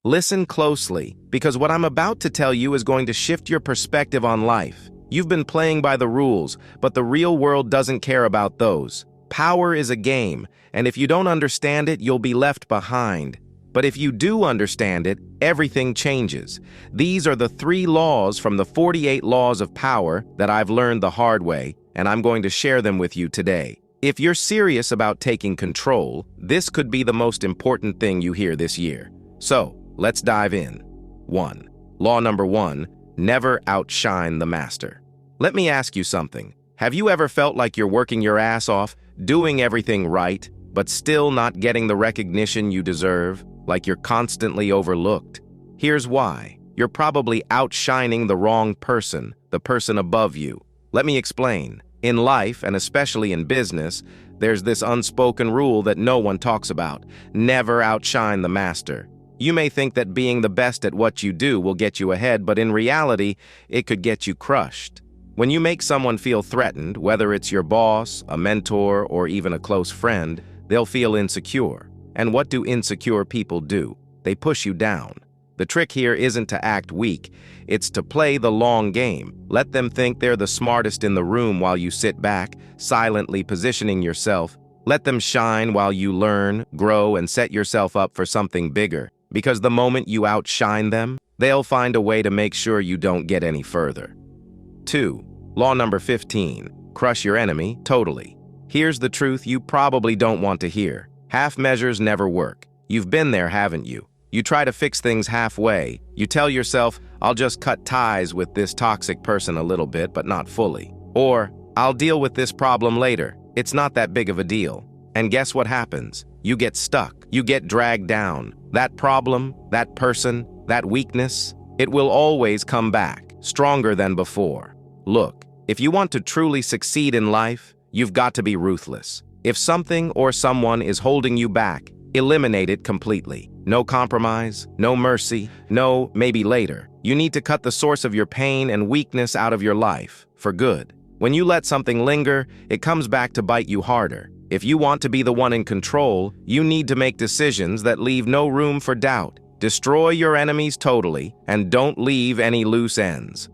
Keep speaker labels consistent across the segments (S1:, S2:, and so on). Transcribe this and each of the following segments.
S1: Listen closely, because what I'm about to tell you is going to shift your perspective on life. You've been playing by the rules, but the real world doesn't care about those. Power is a game, and if you don't understand it, you'll be left behind. But if you do understand it, everything changes. These are the 3 laws from the 48 laws of power that I've learned the hard way, and I'm going to share them with you today. If you're serious about taking control, this could be the most important thing you hear this year. So, let's dive in. 1. Law number 1, never outshine the master. Let me ask you something. Have you ever felt like you're working your ass off, doing everything right, but still not getting the recognition you deserve? Like you're constantly overlooked? Here's why. You're probably outshining the wrong person, the person above you. Let me explain. In life, and especially in business, there's this unspoken rule that no one talks about. Never outshine the master. You may think that being the best at what you do will get you ahead, but in reality, it could get you crushed. When you make someone feel threatened, whether it's your boss, a mentor, or even a close friend, they'll feel insecure. And what do insecure people do? They push you down. The trick here isn't to act weak, it's to play the long game. Let them think they're the smartest in the room while you sit back, silently positioning yourself. Let them shine while you learn, grow, and set yourself up for something bigger. Because the moment you outshine them, they'll find a way to make sure you don't get any further. 2. Law number 15, crush your enemy totally. Here's the truth you probably don't want to hear. Half measures never work. You've been there, haven't you? You try to fix things halfway. You tell yourself, I'll just cut ties with this toxic person a little bit, but not fully. Or, I'll deal with this problem later. It's not that big of a deal. And guess what happens? You get stuck. You get dragged down. That problem, that person, that weakness, it will always come back, stronger than before. Look, if you want to truly succeed in life, you've got to be ruthless. If something or someone is holding you back, eliminate it completely. No compromise, no mercy, no maybe later. You need to cut the source of your pain and weakness out of your life, for good. When you let something linger, it comes back to bite you harder. If you want to be the one in control, you need to make decisions that leave no room for doubt. Destroy your enemies totally, and don't leave any loose ends.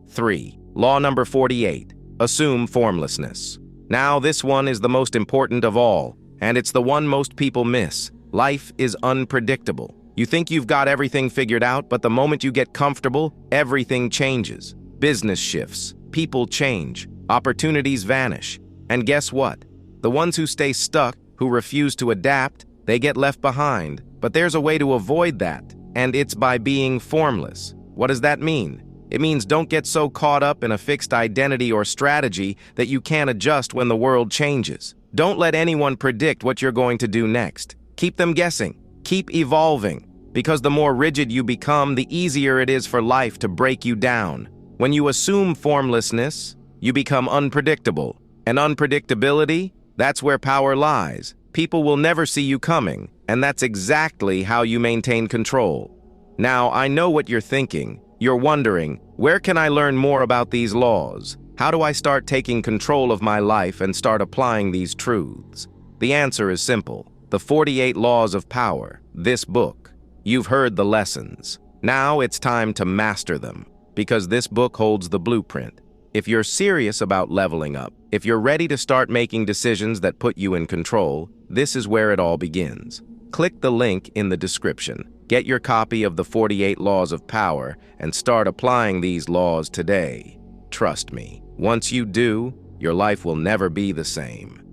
S1: 3. Law number 48, assume formlessness. Now, this one is the most important of all, and it's the one most people miss. Life is unpredictable. You think you've got everything figured out, but the moment you get comfortable, everything changes. Business shifts, people change, opportunities vanish. And guess what? The ones who stay stuck, who refuse to adapt, they get left behind. But there's a way to avoid that, and it's by being formless. What does that mean? It means don't get so caught up in a fixed identity or strategy that you can't adjust when the world changes. Don't let anyone predict what you're going to do next. Keep them guessing. Keep evolving. Because the more rigid you become, the easier it is for life to break you down. When you assume formlessness, you become unpredictable. And unpredictability, that's where power lies. People will never see you coming, and that's exactly how you maintain control. Now, I know what you're thinking. You're wondering, where can I learn more about these laws? How do I start taking control of my life and start applying these truths? The answer is simple. The 48 Laws of Power, this book. You've heard the lessons. Now it's time to master them, because this book holds the blueprint. If you're serious about leveling up, if you're ready to start making decisions that put you in control, this is where it all begins. Click the link in the description. Get your copy of the 48 Laws of Power and start applying these laws today. Trust me, once you do, your life will never be the same.